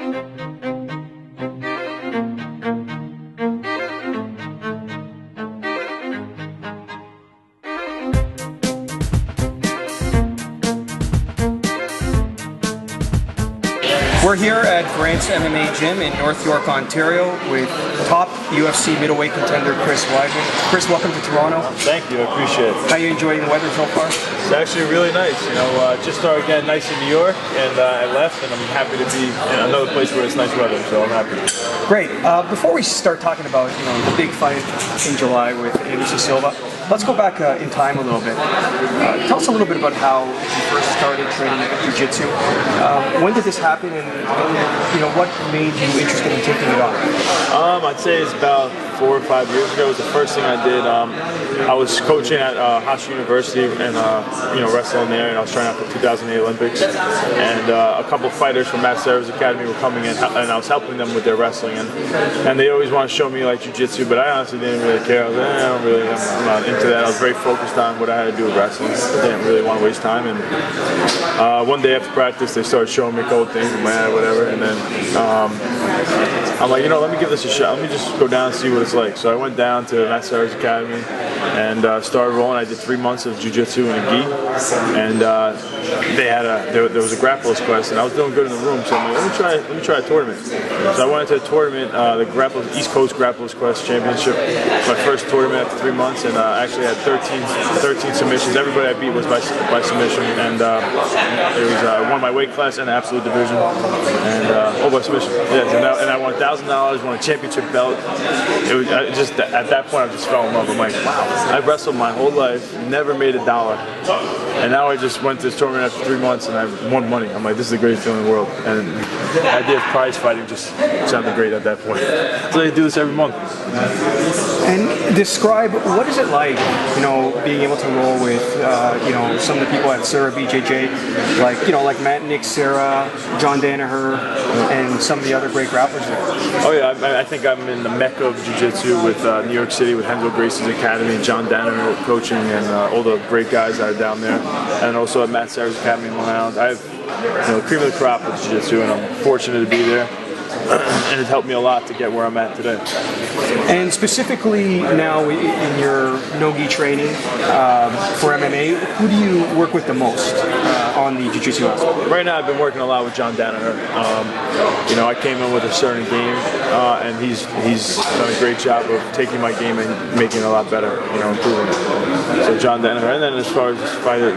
We're here at Grant's MMA Gym in North York, Ontario with top UFC middleweight contender Chris Weidman. Chris, welcome to Toronto. Thank you, I appreciate it. How are you enjoying the weather so far? It's actually really nice. You know, just started getting nice in New York, and I left, and I'm happy to be in another place where it's nice weather, so I'm happy. Great. Before we start talking about the big fight in July with Anderson Silva, let's go back in time a little bit. Tell us a little bit about how you first started training Jiu-jitsu. When did this happen, and what made you interested in taking it on? I'd say it's about 4 or 5 years ago. It was the first thing I did. I was coaching at Hofstra University and wrestling there, and I was trying out for the 2008 Olympics. And a couple fighters from Matt Serra's academy were coming in, and I was helping them with their wrestling. And they always want to show me like jiu-jitsu, but I honestly didn't really care. I was like, I'm not into that. I was very focused on what I had to do with wrestling. I didn't really want to waste time. And one day after practice, they started showing me a couple things, whatever. And then I'm like, let me give this a shot. Let me just go down and see what it's like. So I went down to Matt Serra's academy and started rolling. I did 3 months of jiu-jitsu in a gi, and there was a Grapplers Quest, and I was doing good in the room. So I'm like, let me try a tournament. So I went into a tournament, the East Coast Grapplers Quest Championship. My first tournament after 3 months, and I actually had 13 submissions. Everybody I beat was by submission, and it was won my weight class and absolute division, and all by submission. Yeah, and I won $1,000, won a championship belt. It was just at that point I just fell in love. I'm like, wow, I wrestled my whole life, never made $1, and now I just went to this tournament after 3 months and I won money. I'm like, this is the greatest feeling in the world, and the idea of prize fighting just sounded great at that point. So they do this every month. And describe, what is it like, being able to roll with, some of the people at Serra BJJ, like Matt, Nick, Serra, John Danaher, and some of the other great grapplers there? Oh yeah, I think I'm in the mecca of jiu-jitsu with New York City, with Henzo Gracie's academy, John Danaher coaching, and all the great guys that are down there, and also at Matt Serra's academy in Long Island. I have cream of the crop with jiu-jitsu, and I'm fortunate to be there. And it helped me a lot to get where I'm at today. And specifically now in your no-gi training for MMA, who do you work with the most on the jiu-jitsu aspect? Right now I've been working a lot with John Danaher. I came in with a certain game, and he's done a great job of taking my game and making it a lot better, improving it. So John Danaher, and then as far as fighter,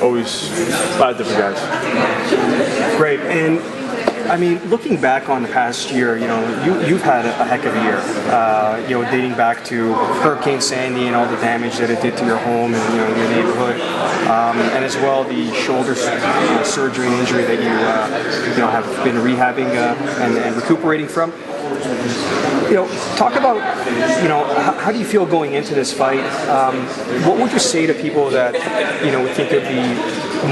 always a lot of different guys. Great. And I mean, looking back on the past year, you've had a heck of a year. Dating back to Hurricane Sandy and all the damage that it did to your home and your neighborhood, and as well the shoulder surgery and injury that you have been rehabbing and recuperating from. Talk about how do you feel going into this fight? What would you say to people that think it'd be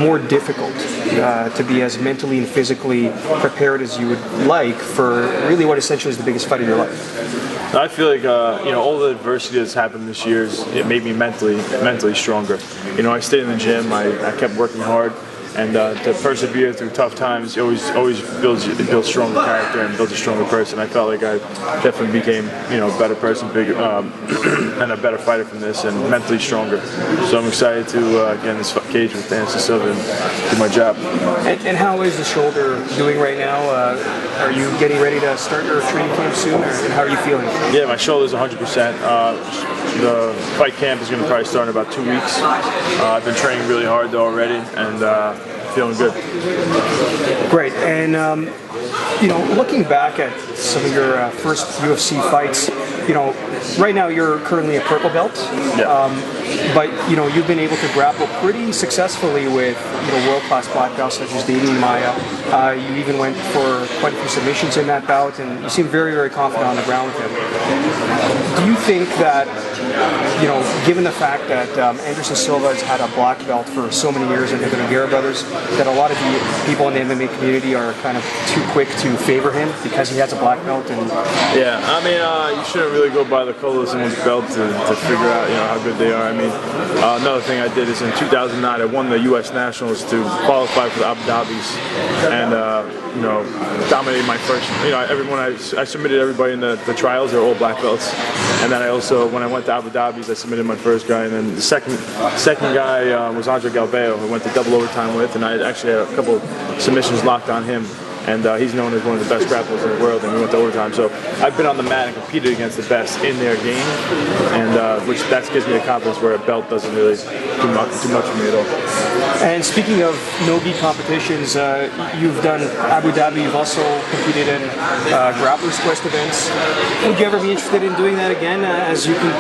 more difficult to be as mentally and physically prepared as you would like for really what essentially is the biggest fight of your life? I feel like all the adversity that's happened this year it made me mentally stronger. I stayed in the gym. I kept working hard. And to persevere through tough times, it always builds stronger character and builds a stronger person. I felt like I definitely became a better person, bigger, and a better fighter from this, and mentally stronger. So I'm excited to get in this cage with Anderson Silva and do my job. And how is the shoulder doing right now? Are you getting ready to start your training camp soon, or how are you feeling? Yeah, my shoulder's 100%. The fight camp is going to probably start in about 2 weeks. I've been training really hard though already, and feeling good. Great. And looking back at some of your first UFC fights, right now you're currently a purple belt. Yeah. But you've been able to grapple pretty successfully with world-class black belts such as David Abbou. You even went for quite a few submissions in that bout, and you seem very, very confident on the ground with him. Do you think that, given the fact that Anderson Silva has had a black belt for so many years in the Nogueira brothers, that a lot of the people in the MMA community are kind of too quick to favor him because he has a black belt? And yeah, I mean, you shouldn't really go by the color of someone's belt to figure out how good they are. I mean, another thing I did is in 2009 I won the U.S. Nationals to qualify for the Abu Dhabis, and dominated my first. Everyone I submitted everybody in the trials. They're all black belts, and then I also, when I went to Abu Dhabi, I submitted my first guy, and then the second guy was Andre Galvao, who I went to double overtime with, and I actually had a couple submissions locked on him. And he's known as one of the best grapplers in the world, and we went to overtime. So I've been on the mat and competed against the best in their game, and which that gives me the confidence where a belt doesn't really do much for me at all. And speaking of no-gi competitions, you've done Abu Dhabi. You've also competed in Grapplers Quest events. Would you ever be interested in doing that again, as you can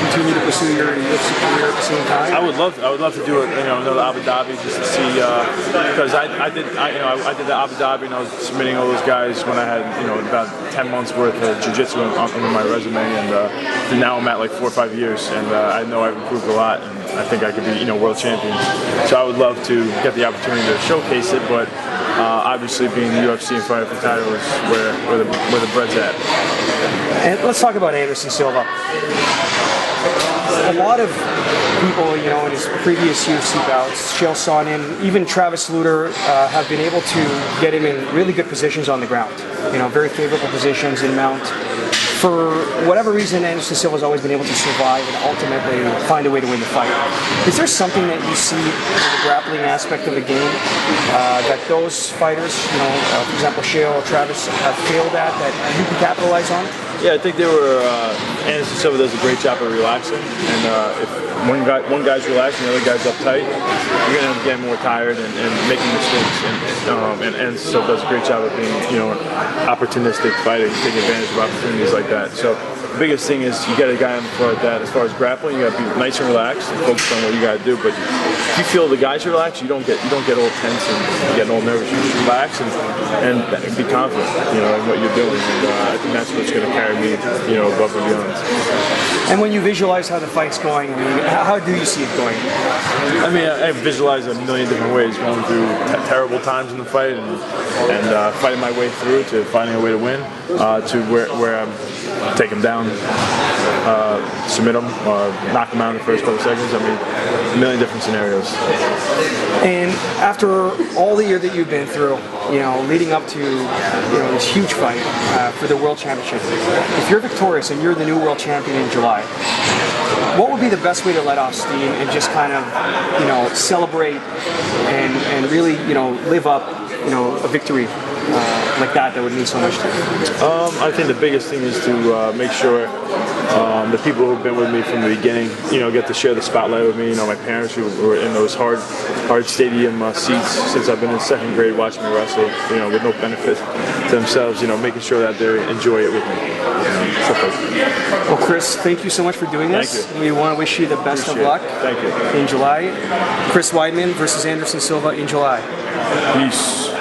continue to pursue your UFC career at the same time? I would love to do it. Another Abu Dhabi just to see, because I did the Abu Dhabi, and I was submitting all those guys when I had about 10 months worth of jiu-jitsu under my resume, and now I'm at like 4 or 5 years, and I know I've improved a lot, and I think I could be world champion. So I would love to get the opportunity to showcase it, but obviously being the UFC and fighting for the title is where the bread's at. And let's talk about Anderson Silva. A lot of people, in his previous UFC bouts, Chael Sonnen, even Travis Lutter, have been able to get him in really good positions on the ground. Very favorable positions in mount. For whatever reason, Anderson Silva has always been able to survive and ultimately find a way to win the fight. Is there something that you see in the grappling aspect of the game that those fighters, for example, Chael or Travis, have failed at that you can capitalize on? Yeah, I think Anderson Silva does a great job of relaxing, and if one guy's relaxing, the other guy's uptight, you're going to end up getting more tired and making mistakes. And Anderson Silva does a great job of being, opportunistic fighting, taking advantage of opportunities like that. So the biggest thing is you get a guy on the floor like that. As far as grappling, you got to be nice and relaxed and focus on what you got to do. But if you feel the guys relaxed, you don't get all tense and get all nervous. You just relax and be confident, in what you're doing. And I think that's what's going to carry me, above and beyond. And when you visualize how the fight's going, how do you see it going? I visualize a million different ways, going through terrible times in the fight and fighting my way through to finding a way to win, to where I'm take him down, submit him, knock him out in the first couple seconds. A million different scenarios. And after all the year that you've been through, leading up to this huge fight for the World Championship, if you're victorious and you're the new World Champion in July, what would be the best way to let off steam and just kind of, celebrate and really, live up, a victory like that would mean so much to you? I think the biggest thing is to make sure the people who've been with me from the beginning, get to share the spotlight with me. My parents who were in those hard stadium seats since I've been in 2nd grade watching me wrestle, with no benefit to themselves, making sure that they enjoy it with me. Well, Chris, thank you so much for doing this. Thank you. We want to wish you the best of luck. Thank you. In July. Chris Weidman versus Anderson Silva in July. Peace.